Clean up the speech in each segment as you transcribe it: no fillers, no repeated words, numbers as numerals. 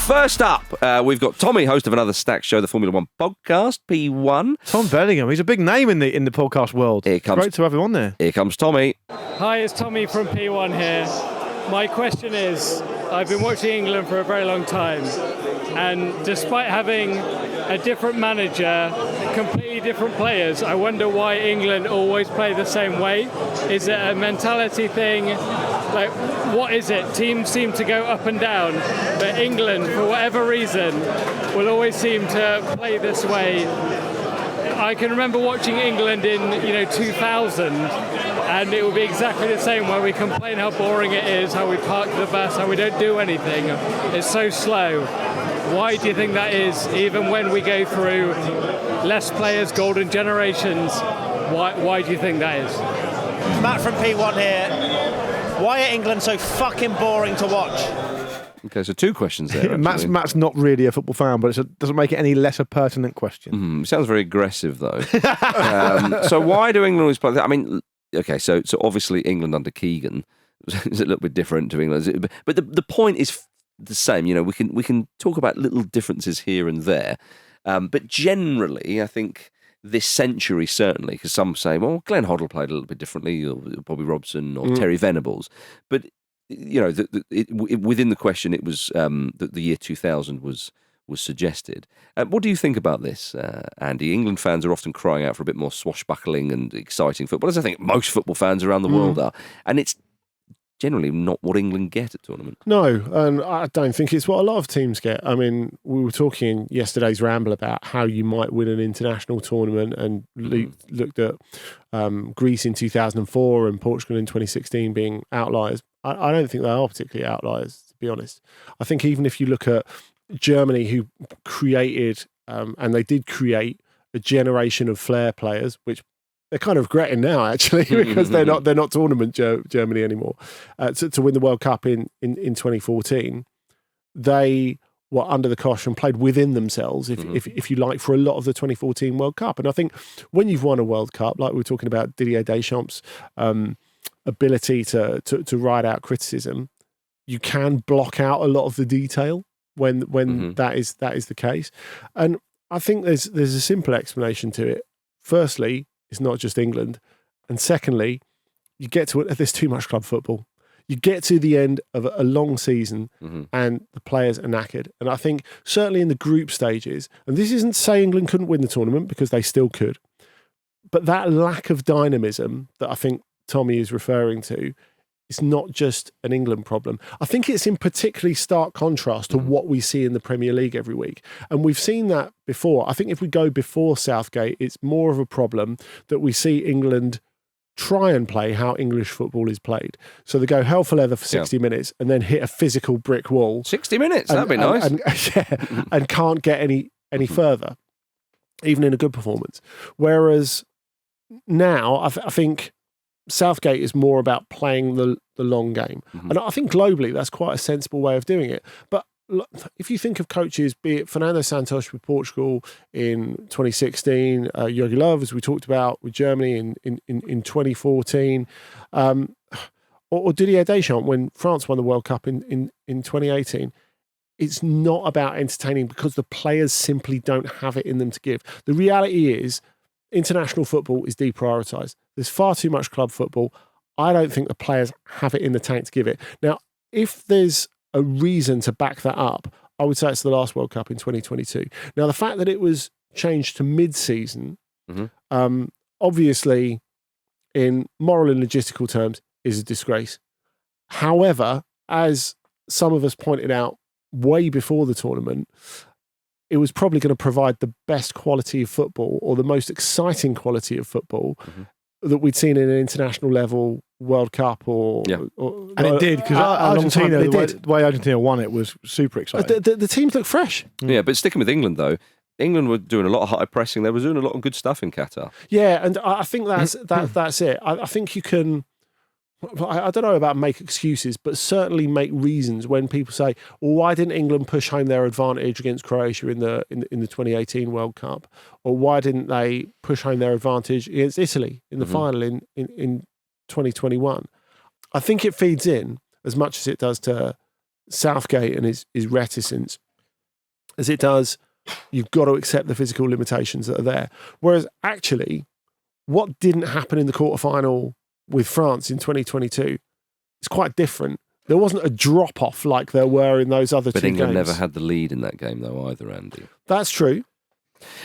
First up, we've got Tommy, host of another Stack Show, the Formula One podcast, P1. Tom Bellingham, he's a big name in the podcast world. Great to have him on there. Here comes Tommy. Hi, it's Tommy from P1 here. My question is, I've been watching England for a very long time, and despite having a different manager, completely different players, I wonder why England always play the same way. Is it a mentality thing? Like, what is it? Teams seem to go up and down, but England, for whatever reason, will always seem to play this way. I can remember watching England in 2000, and it would be exactly the same, where we complain how boring it is, how we park the bus, how we don't do anything. It's so slow. Why do you think that is? Even when we go through less players, golden generations, why do you think that is? Matt from P1 here. Why are England so fucking boring to watch? Okay, so two questions there. Matt's not really a football fan, but it doesn't make it any less a pertinent question. Sounds very aggressive, though. So why do England always play? I mean, okay, so obviously England under Keegan is a little bit different to England, but the point is the same. We can talk about little differences here and there, but generally, I think this century certainly, because some say, well, Glenn Hoddle played a little bit differently, or Bobby Robson, or Terry Venables, but within the question, it was that the year 2000 was suggested. What do you think about this, Andy? England fans are often crying out for a bit more swashbuckling and exciting football, as I think most football fans around the world are, and it's generally not what England get at tournament. No, and I don't think it's what a lot of teams get. I mean, we were talking in yesterday's Ramble about how you might win an international tournament, and looked at Greece in 2004 and Portugal in 2016 being outliers. I don't think they are particularly outliers, to be honest. I think even if you look at Germany, who created, and they did create, a generation of flair players, which they're kind of regretting now, actually, because they're not tournament Germany anymore. To win the World Cup in 2014, they were under the cosh and played within themselves, if you like, for a lot of the 2014 World Cup. And I think when you've won a World Cup, like we were talking about Didier Deschamps' ability to ride out criticism, you can block out a lot of the detail when that is the case. And I think there's a simple explanation to it. Firstly, it's not just England. And secondly, you get to it, there's too much club football. You get to the end of a long season and the players are knackered. And I think certainly in the group stages, and this isn't to say England couldn't win the tournament, because they still could, but that lack of dynamism that I think Tommy is referring to, it's not just an England problem. I think it's in particularly stark contrast to what we see in the Premier League every week. And we've seen that before. I think if we go before Southgate, it's more of a problem that we see England try and play how English football is played. So they go hell for leather for 60 minutes and then hit a physical brick wall. 60 minutes, that'd be nice. And can't get any further, even in a good performance. Whereas now, I think Southgate is more about playing the long game. And I think globally that's quite a sensible way of doing it. But if you think of coaches, be it Fernando Santos with Portugal in 2016, Jogi Löw, as we talked about with Germany in 2014, or Didier Deschamps when France won the World Cup in 2018, it's not about entertaining because the players simply don't have it in them to give. The reality is international football is deprioritised. There's far too much club football. I don't think the players have it in the tank to give it. Now, if there's a reason to back that up, I would say it's the last World Cup in 2022. Now, the fact that it was changed to mid-season, obviously, in moral and logistical terms, is a disgrace. However, as some of us pointed out way before the tournament, it was probably going to provide the best quality of football, or the most exciting quality of football that we'd seen in an international level World Cup, and it did, because Argentina, the way Argentina won it was super exciting. The teams look fresh. Yeah, but sticking with England though, England were doing a lot of high pressing. They were doing a lot of good stuff in Qatar. Yeah, and I think that's it. I think you can. I don't know about make excuses, but certainly make reasons when people say, "Well, why didn't England push home their advantage against Croatia in the 2018 World Cup, or why didn't they push home their advantage against Italy in the final in 2021?" I think it feeds in as much as it does to Southgate and his reticence. as it does, you've got to accept the physical limitations that are there. Whereas actually, what didn't happen in the quarterfinal with France in 2022 is quite different. There wasn't a drop-off like there were in those other two games. But England never had the lead in that game, though, either, Andy. That's true.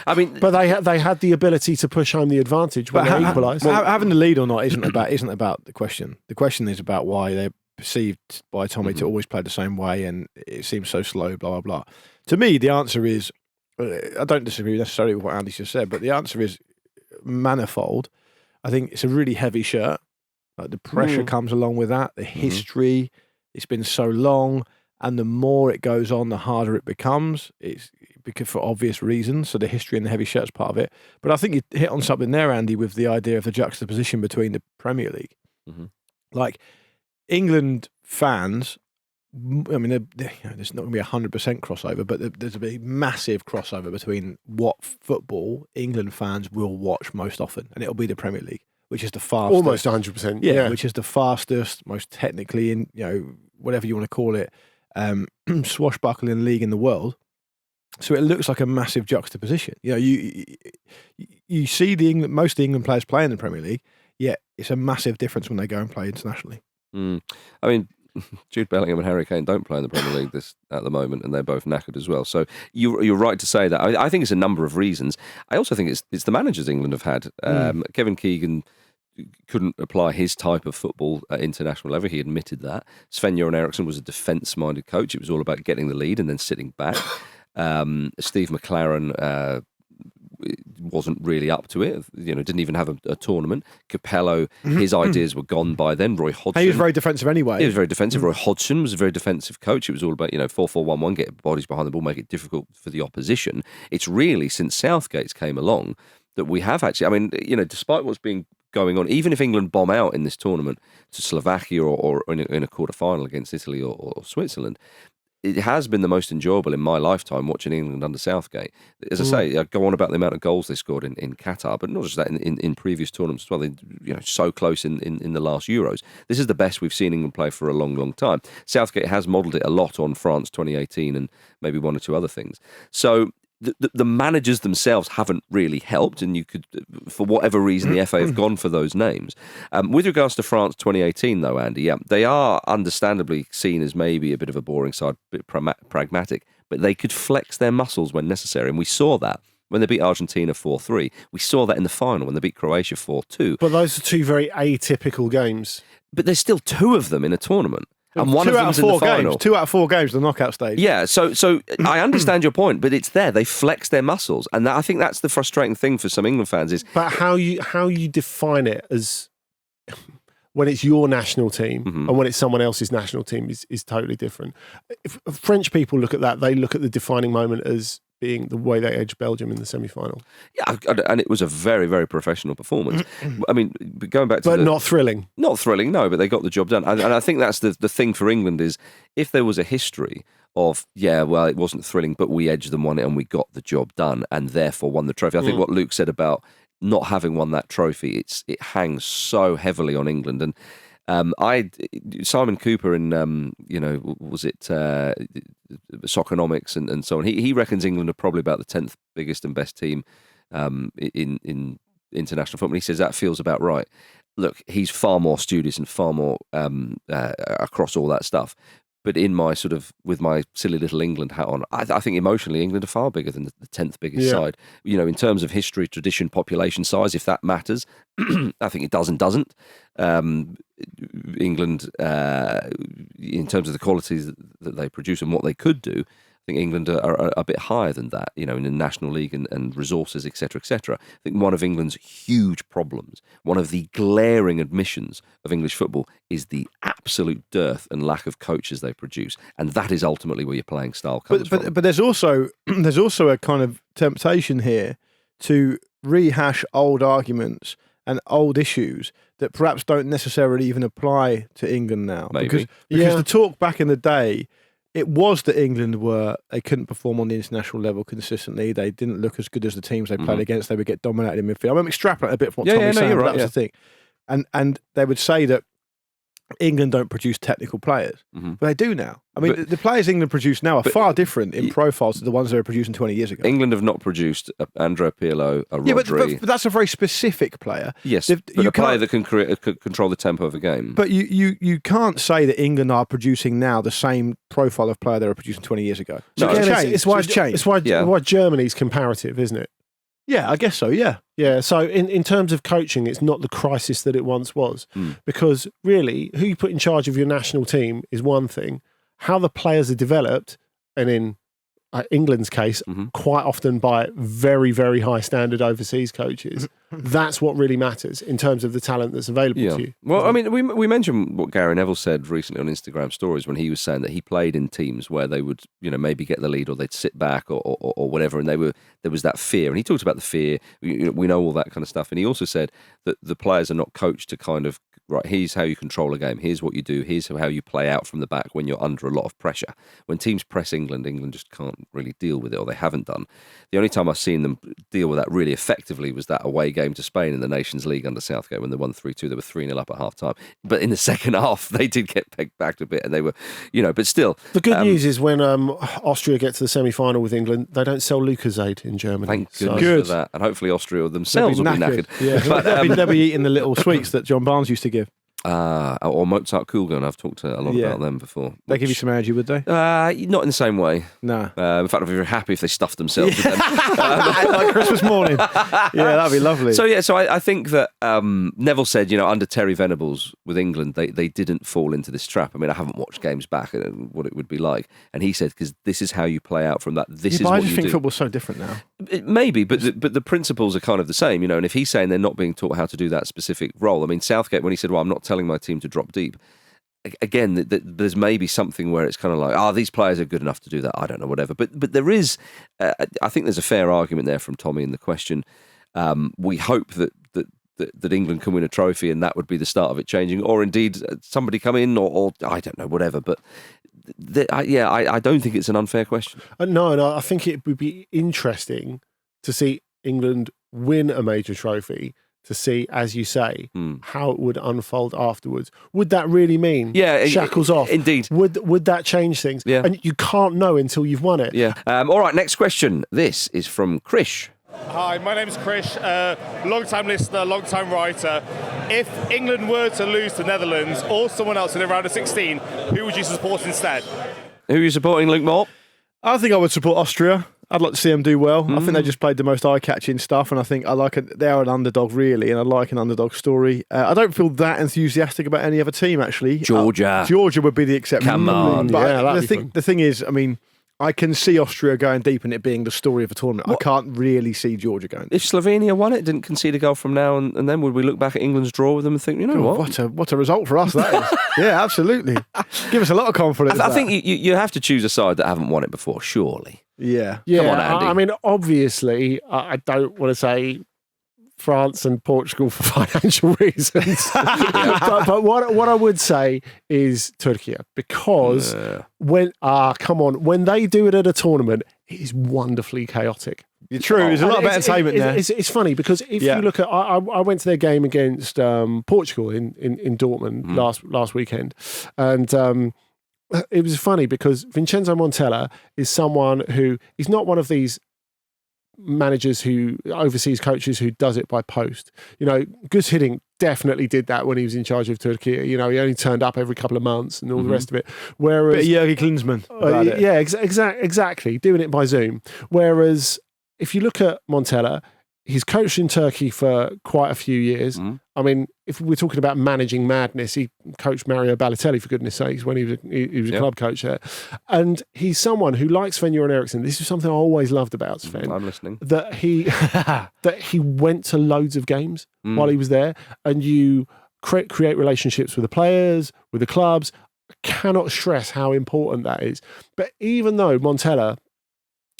I mean, but they had the ability to push home the advantage when they equalised. Having the lead or not isn't about the question. The question is about why they're perceived by Tommy to always play the same way, and it seems so slow. Blah blah blah. To me, the answer is I don't disagree necessarily with what Andy's just said, but the answer is manifold. I think it's a really heavy shirt. Like the pressure comes along with that. The history. It's been so long, and the more it goes on, the harder it becomes. It's because for obvious reasons. So the history and the heavy shirt's part of it. But I think you hit on something there, Andy, with the idea of the juxtaposition between the Premier League. Like England fans, I mean, there's not going to be 100% crossover, but there's a massive crossover between what football England fans will watch most often, and it'll be the Premier League, which is the fastest. Almost 100%. Yeah, which is the fastest, most technically, in whatever you want to call it, swashbuckling league in the world. So it looks like a massive juxtaposition. You see most of the England players play in the Premier League, yet it's a massive difference when they go and play internationally. I mean, Jude Bellingham and Harry Kane don't play in the Premier League at the moment, and they're both knackered as well. So you're right to say that. I think it's a number of reasons. I also think it's the managers England have had. Kevin Keegan couldn't apply his type of football at international level. He admitted that. Sven-Goran Eriksson was a defence-minded coach. It was all about getting the lead and then sitting back. Steve McLaren wasn't really up to it. Didn't even have a tournament. Capello, his ideas were gone by then. Roy Hodgson. He was very defensive anyway. He was very defensive. Roy Hodgson was a very defensive coach. It was all about 4-4-1-1, get bodies behind the ball, make it difficult for the opposition. It's really since Southgate's came along that we have actually. I mean, despite what's been going on, even if England bomb out in this tournament to Slovakia or in a quarter-final against Italy or Switzerland, it has been the most enjoyable in my lifetime watching England under Southgate. As I say, I go on about the amount of goals they scored in Qatar, but not just that, in previous tournaments as well. They so close in the last Euros. This is the best we've seen England play for a long, long time. Southgate has modelled it a lot on France 2018 and maybe one or two other things. So the managers themselves haven't really helped, and you could, for whatever reason, the FA have gone for those names. With regards to France 2018, though, Andy, they are understandably seen as maybe a bit of a boring side, a bit pragmatic, but they could flex their muscles when necessary, and we saw that when they beat Argentina 4-3. We saw that in the final when they beat Croatia 4-2. But those are two very atypical games. But there's still two of them in a tournament. And one of them's in the final. 2 out of 4 games, the knockout stage. Yeah, so I understand your point, but it's there. They flex their muscles, and I think that's the frustrating thing for some England fans is. But how you define it as when it's your national team and when it's someone else's national team is totally different. If French people look at that, they look at the defining moment as being the way they edged Belgium in the semi-final. Yeah, and it was a very, very professional performance. I mean, going back to But not thrilling. Not thrilling, no, but they got the job done. And I think that's the thing for England is if there was a history of, it wasn't thrilling, but we edged them, won it, and we got the job done, and therefore won the trophy. I think what Luke said about not having won that trophy, it hangs so heavily on England. And Simon Cooper in was it Soccernomics and so on. He reckons England are probably about the 10th biggest and best team in international football. He says that feels about right. Look, he's far more studious and far more across all that stuff. But in my with my silly little England hat on, I think emotionally England are far bigger than the 10th biggest side. In terms of history, tradition, population size, if that matters, I think it does and doesn't. England, in terms of the qualities that they produce and what they could do, I think England are a bit higher than that, in the National League and resources, etc., etc. I think one of England's huge problems, one of the glaring admissions of English football is the absolute dearth and lack of coaches they produce. And that is ultimately where your playing style comes from. But there's also a kind of temptation here to rehash old arguments and old issues that perhaps don't necessarily even apply to England now. Maybe. Because the talk back in the day, it was that England they couldn't perform on the international level consistently. They didn't look as good as the teams they played against. They would get dominated in midfield. I'm extrapolating a bit from what Tommy's saying, but that was the thing. And they would say that England don't produce technical players, Mm-hmm. but they do now. I mean, the players England produce now are far different in profiles to the ones they were producing 20 years ago. England have not produced Andrea Pirlo, a Yeah, Rodri. but that's a very specific player. Yes, They've- but you a player can't- that can control the tempo of a game. But you can't say that England are producing now the same profile of player they were producing 20 years ago. So No, it's Again, changed. it's why changed. why Germany's comparative, isn't it? Yeah, I guess so, yeah. Yeah, so in terms of coaching, it's not the crisis that it once was. Because really, who you put in charge of your national team is one thing. How the players are developed, and in England's case, quite often by very, very high standard overseas coaches, that's what really matters in terms of the talent that's available to you. Well, I mean, we mentioned what Gary Neville said recently on Instagram stories when he was saying that he played in teams where they would, maybe get the lead or they'd sit back or whatever, and there was that fear. And he talked about the fear. We know all that kind of stuff. And he also said that the players are not coached to kind of, right, here's how you control a game. Here's what you do. Here's how you play out from the back when you're under a lot of pressure. When teams press England just can't really deal with it, or they haven't done. The only time I've seen them deal with that really effectively was that away game to Spain in the Nations League under Southgate when they won 3-2. They were 3-0 up at half time. But in the second half, they did get pegged back a bit, and they were, but still. The good news is when Austria get to the semi-final with England, they don't sell Lucozade in Germany. Thank goodness for that. And hopefully Austria themselves will be knackered. Yeah, But, they'll be eating the little sweets that John Barnes used to give. or Mozart Kugeln. I've talked a lot about them before. They give you some energy, would they? Not in the same way. No. In fact, I'd be very happy if they stuffed themselves with them. Like Christmas morning. Yeah, that'd be lovely. So I think that Neville said, under Terry Venables with England, they didn't fall into this trap. I mean, I haven't watched games back and what it would be like, and he said, because this is how you play out from that. This is but what I just you think do. football's so different now. Maybe, but the principles are kind of the same, And if he's saying they're not being taught how to do that specific role, I mean, Southgate, when he said, "Well, I'm not telling my team to drop deep," again, there's maybe something where it's kind of like, these players are good enough to do that. I don't know, whatever. But there is, I think there's a fair argument there from Tommy in the question. We hope that England can win a trophy, and that would be the start of it changing, or indeed somebody come in, or I don't know, whatever. But I don't think it's an unfair question. No, I think it would be interesting to see England win a major trophy, to see, as you say, how it would unfold afterwards. Would that really mean shackles off? Indeed. Would that change things? Yeah. And you can't know until you've won it. Yeah. All right, next question. This is from Krish. Hi, my name's Krish, long-time listener, long-time writer. If England were to lose to Netherlands or someone else in the round of 16, who would you support instead? Who are you supporting, Luke Moore? I think I would support Austria. I'd like to see them do well. I think they just played the most eye-catching stuff, and I think they are an underdog, really, and I like an underdog story. I don't feel that enthusiastic about any other team, actually. Georgia. Georgia would be the exception. Come on. But the thing is, I mean, I can see Austria going deep and it being the story of a tournament. I can't really see Georgia going deep. If Slovenia won it, didn't concede a goal from now and then, would we look back at England's draw with them and think, What a result for us that is. Yeah, absolutely. Give us a lot of confidence. I think you have to choose a side that haven't won it before, surely. Yeah. Come on, Andy. I mean, obviously, I don't want to say France and Portugal for financial reasons. but what I would say is Turkey, because when they do it at a tournament, it is wonderfully chaotic. You're true. There's a lot of entertainment there. It's funny because if you look at, I went to their game against Portugal in Dortmund last weekend, and it was funny because Vincenzo Montella is someone who is not one of these managers overseas coaches who does it by post. Gus Hiddink definitely did that when he was in charge of Turkey. He only turned up every couple of months and all the rest of it. Whereas Jürgen Klinsmann. exactly, doing it by Zoom. Whereas if you look at Montella, he's coached in Turkey for quite a few years. I mean, if we're talking about managing madness, he coached Mario Balotelli, for goodness sakes, when he was a club coach there. And he's someone who likes Sven-Goran Eriksson. This is something I always loved about Sven. I'm listening. That he went to loads of games while he was there, and you create relationships with the players, with the clubs. I cannot stress how important that is. But even though Montella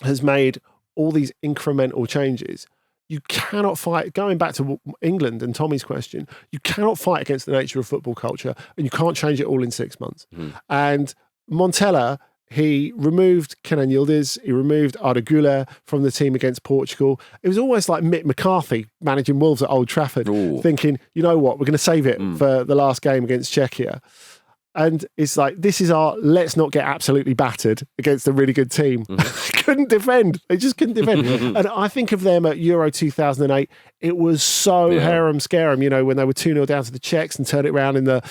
has made all these incremental changes, you cannot fight, going back to England and Tommy's question, you cannot fight against the nature of football culture, and you can't change it all in 6 months. And Montella, He removed Kenan Yildiz. He removed Arda Güler from the team against Portugal. It was almost like Mick McCarthy managing Wolves at Old Trafford, thinking, you know what, we're going to save it for the last game against Czechia. And it's like, this is our let's not get absolutely battered against a really good team. Couldn't defend. They just couldn't defend. And I think of them at Euro 2008. It was so harem-scarum, when they were 2-0 down to the Czechs and turned it around in the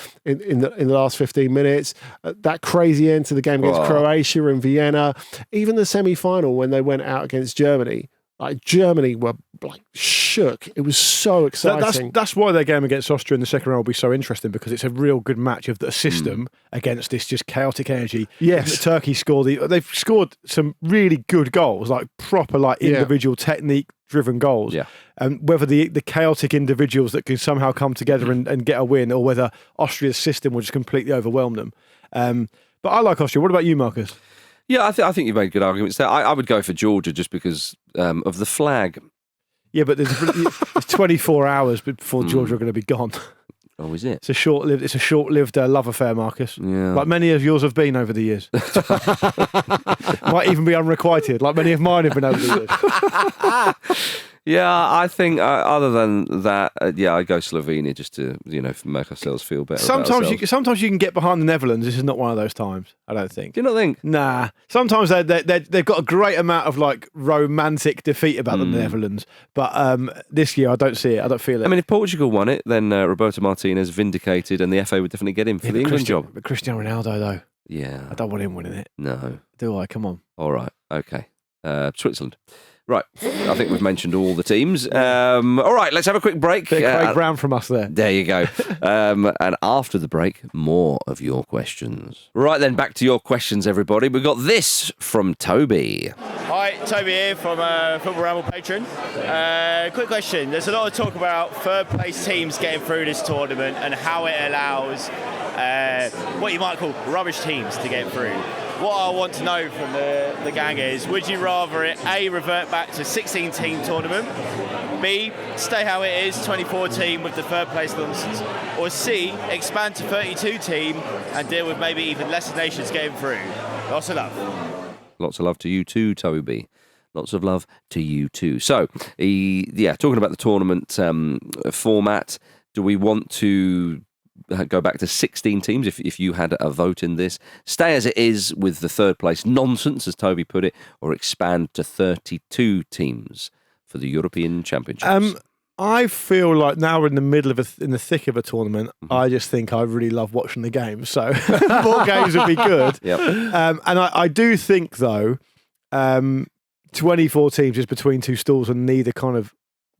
last 15 minutes. That crazy end to the game against Croatia in Vienna. Even the semi-final when they went out against Germany. Germany were shook. It was so exciting. That's why their game against Austria in the second round will be so interesting, because it's a real good match of the system against this just chaotic energy. Yes, Turkey they've scored some really good goals, proper individual technique-driven goals. Yeah. And whether the chaotic individuals that can somehow come together and get a win, or whether Austria's system will just completely overwhelm them. But I like Austria. What about you, Marcus? Yeah, I think you've made good arguments there. I would go for Georgia just because of the flag. Yeah, but there's 24 hours before Georgia are going to be gone. Oh, is it? It's a short-lived love affair, Marcus. Yeah. Like many of yours have been over the years. Might even be unrequited, like many of mine have been over the years. Yeah, I think other than that, I'd go Slovenia just to make ourselves feel better. Sometimes you can get behind the Netherlands. This is not one of those times, I don't think. Do you not think? Nah. Sometimes they've got a great amount of romantic defeat about the Netherlands, but this year I don't see it. I don't feel it. I mean, if Portugal won it, then Roberto Martinez vindicated, and the FA would definitely get him for the England job. But Cristiano Ronaldo, though, yeah, I don't want him winning it. No, do I? Come on. All right, okay. Switzerland. Right, I think we've mentioned all the teams. All right, let's have a quick break. Craig Brown from us there. There you go. And after the break, more of your questions. Right then, back to your questions, everybody. We've got this from Toby. Hi, Toby here from Football Ramble Patron. Quick question. There's a lot of talk about third place teams getting through this tournament and how it allows what you might call rubbish teams to get through. What I want to know from the gang is, would you rather it A, revert back to 16-team tournament, B, stay how it is, 24-team with the third place nonsense, or C, expand to 32-team and deal with maybe even lesser nations getting through? Lots of love. Lots of love to you too, Toby. Lots of love to you too. So, talking about the tournament format, do we want to go back to 16 teams if you had a vote in this? Stay as it is with the third place nonsense, as Toby put it, or expand to 32 teams for the European Championships? I feel like now we're in the middle of in the thick of a tournament. I just think I really love watching the games. So more games would be good. Yep. And I do think, though, 24 teams is between two stools and neither kind of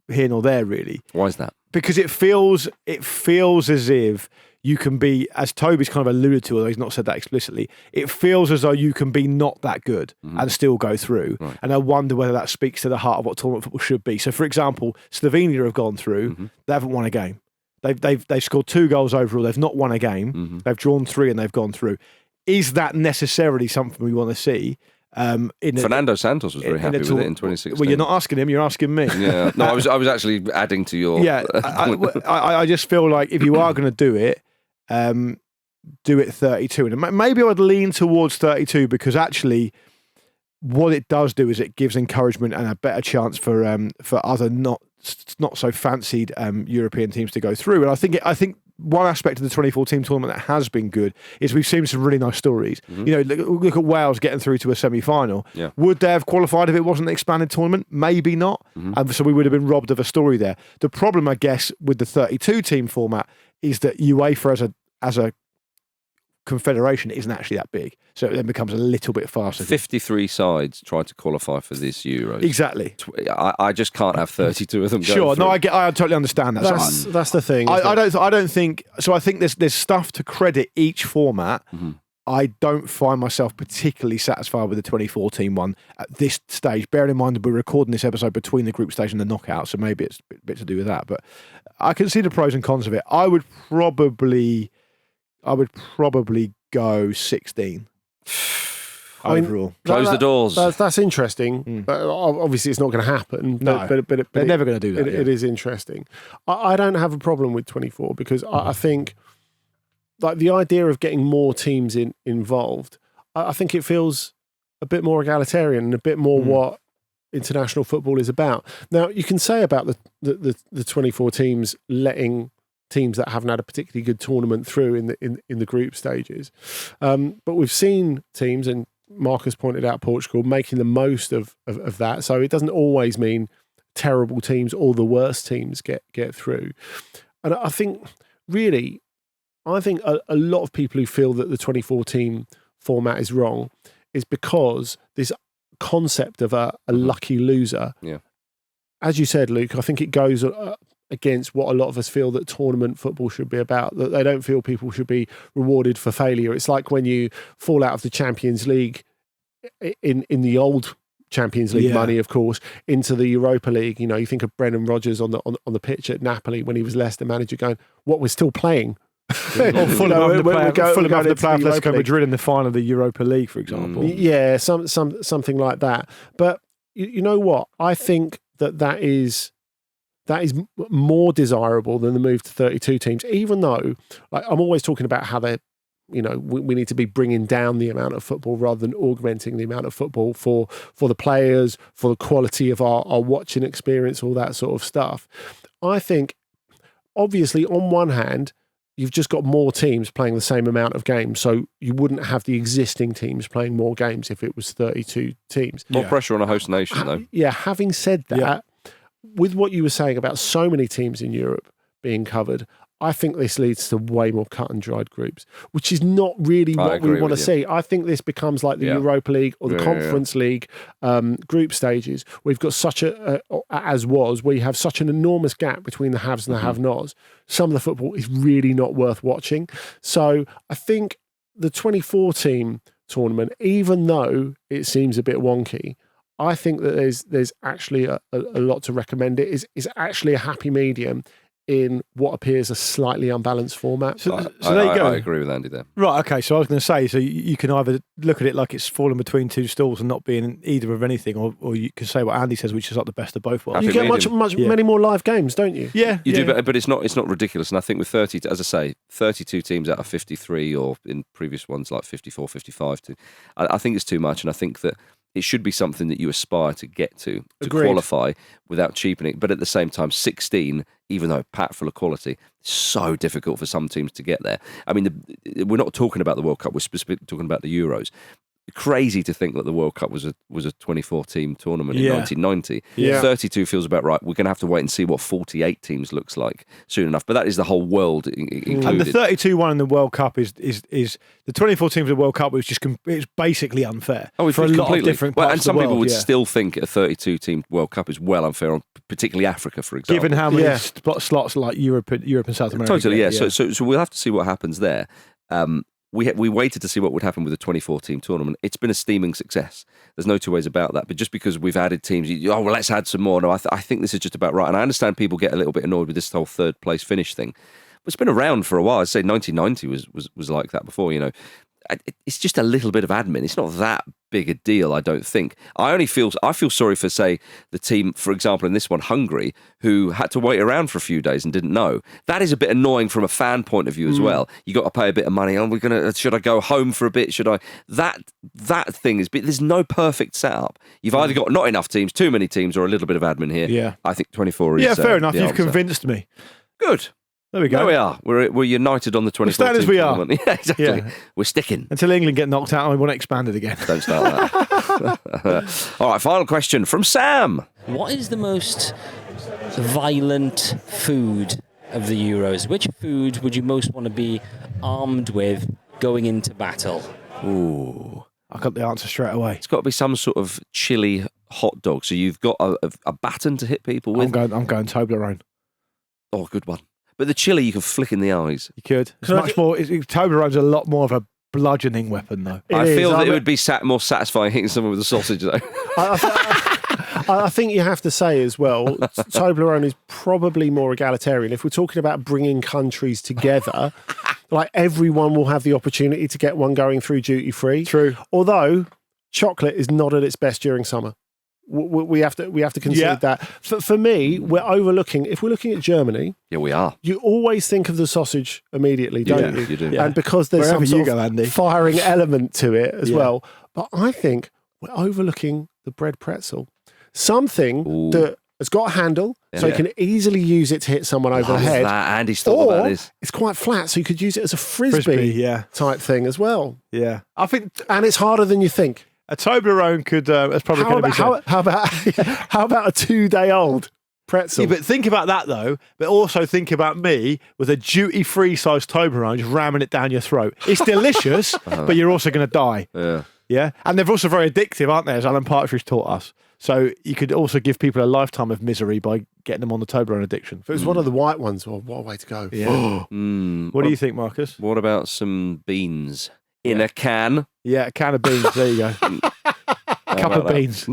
here nor there, really. Why is that? Because it feels as if you can be, as Toby's kind of alluded to, although he's not said that explicitly, it feels as though you can be not that good and still go through. Right. And I wonder whether that speaks to the heart of what tournament football should be. So, for example, Slovenia have gone through. They haven't won a game. They've scored 2 goals overall. They've not won a game. They've drawn 3 and they've gone through. Is that necessarily something we want to see? Fernando Santos was very happy with it in 2016. Well, you're not asking him, you're asking me. Yeah, no, I was actually adding to your. Yeah, I just feel like if you are going to do it 32, and maybe I would lean towards 32 because actually, what it does do is it gives encouragement and a better chance for other not so fancied European teams to go through. And I think one aspect of the 24-team tournament that has been good is we've seen some really nice stories. Look at Wales getting through to a semi-final. Yeah. Would they have qualified if it wasn't an expanded tournament? Maybe not. So we would have been robbed of a story there. The problem, I guess, with the 32-team format is that UEFA as a confederation isn't actually that big. So it then becomes a little bit faster. 53 sides tried to qualify for this Euros. Exactly. I just can't have 32 of them going Sure, through. no, I totally understand that. That's the thing. I don't think so. I think there's stuff to credit each format. I don't find myself particularly satisfied with the 24-team one at this stage. Bearing in mind that we're recording this episode between the group stage and the knockout, so maybe it's a bit to do with that. But I can see the pros and cons of it. I would probably go 16 overall. Close the doors. That's interesting, but obviously it's not going to happen. No, but they're never going to do that. It is interesting. I don't have a problem with 24 because I think like the idea of getting more teams involved, I think it feels a bit more egalitarian and a bit more what international football is about. Now, you can say about the 24 teams letting teams that haven't had a particularly good tournament through in the group stages, but we've seen teams, and Marcus pointed out Portugal, making the most of that. So it doesn't always mean terrible teams or the worst teams get through. And I think really, a lot of people who feel that the 24 team format is wrong is because this concept of a lucky loser, as you said, Luke, I think it goes against what a lot of us feel that tournament football should be about, that they don't feel people should be rewarded for failure. It's like when you fall out of the Champions League in the old Champions League money, of course, into the Europa League. You know, you think of Brendan Rodgers on the pitch at Napoli when he was Leicester manager going, what, we're still playing? Or Fulham having to play Atletico Madrid in the final of the Europa League, for example. Yeah, something like that. But you know what? I think that is more desirable than the move to 32 teams, even though I'm always talking about how they're, we need to be bringing down the amount of football rather than augmenting the amount of football for the players, for the quality of our watching experience, all that sort of stuff. I think, obviously, on one hand, you've just got more teams playing the same amount of games, so you wouldn't have the existing teams playing more games if it was 32 teams. More pressure on a host nation, though. Yeah, having said that, with what you were saying about so many teams in Europe being covered, I think this leads to way more cut and dried groups, which is not really what we want to see. I think this becomes like the Europa League or the Conference League group stages. We've got such where you have such an enormous gap between the haves and the have-nots. Some of the football is really not worth watching. So I think the 24-team tournament, even though it seems a bit wonky, I think that there's actually a lot to recommend. It is actually a happy medium in what appears a slightly unbalanced format. So there you go. I agree with Andy there. Right, okay, so I was going to say, so you can either look at it like it's fallen between two stools and not being either of anything, or you can say what Andy says, which is like the best of both worlds. You get many more live games, don't you? Yeah. You do, but it's not ridiculous. And I think with 30, as I say, 32 teams out of 53, or in previous ones like 54, 55, I think it's too much, and I think that it should be something that you aspire to get to qualify without cheapening. But at the same time, 16, even though packed full of quality, it's so difficult for some teams to get there. I mean, we're not talking about the World Cup, we're specifically talking about the Euros. Crazy to think that the World Cup was a 24-team tournament in 1990. 32 feels about right. We're going to have to wait and see what 48 teams looks like soon enough. But that is the whole world included. And the 32 one in the World Cup is the 24 teams of the World Cup was just it's basically unfair. Oh, for a lot of different parts and some of the people world, would still think a 32-team World Cup is well unfair on particularly Africa, for example. Given how many slots like Europe and South America. Totally, yeah. So we'll have to see what happens there. We waited to see what would happen with the 24-team tournament. It's been a steaming success. There's no two ways about that. But just because we've added teams, let's add some more. No, I think this is just about right. And I understand people get a little bit annoyed with this whole third place finish thing. But it's been around for a while. I'd say 1990 was like that before, It's just a little bit of admin. It's not that big a deal, I don't think. I feel sorry for, say, the team, for example, in this one, Hungary, who had to wait around for a few days and didn't know. That is a bit annoying from a fan point of view as well. You got to pay a bit of money. Should I go home for a bit? Should I? That thing is, there's no perfect setup. You've either got not enough teams, too many teams, or a little bit of admin here. Yeah. I think 24 is. Yeah, fair enough. You've answer. convinced me. Good. There we go. There we are. We're united on the 24. We'll stand as we are. Yeah, exactly. Yeah. We're sticking. Until England get knocked out and we want to expand it again. Don't start that. All right, final question from Sam. What is the most violent food of the Euros? Which food would you most want to be armed with going into battle? Ooh. I got the answer straight away. It's got to be some sort of chili hot dog. So you've got a baton to hit people with. I'm going Toblerone. Oh, good one. But the chili you can flick in the eyes. You could. It's much more. Toblerone's a lot more of a bludgeoning weapon, though. I feel that it would be more satisfying hitting someone with a sausage, though. I think you have to say as well, Toblerone is probably more egalitarian. If we're talking about bringing countries together, like everyone will have the opportunity to get one going through duty free. True. Although chocolate is not at its best during summer. We have to consider that. For me, we're overlooking. If we're looking at Germany, Yeah, we are. you always think of the sausage immediately, don't you? You do. Yeah. And because there's Wherever some you sort go, of Andy. firing element to it as Yeah. well. But I think we're overlooking the bread pretzel. Something Ooh. that has got a handle, so you Yeah. can easily use it to hit someone over the Love head. that. Andy's thought about Or this. it's quite flat, so you could use it as a frisbee, yeah, type thing as well. yeah. I think And it's harder than you think. a Toblerone could. That's probably How going to be. about, how about a 2-day-old pretzel? Yeah, but think about that though. But also think about me with a duty-free size Toblerone just ramming it down your throat. It's delicious, but you're also going to die. Yeah. Yeah, and they're also very addictive, aren't they? As Alan Partridge taught us. So you could also give people a lifetime of misery by getting them on the Toblerone addiction. If it was one of the white ones, well, what a way to go. Yeah. What do you think, Marcus? What about some beans in a can? Yeah, a can of beans. There you go. Cup of beans.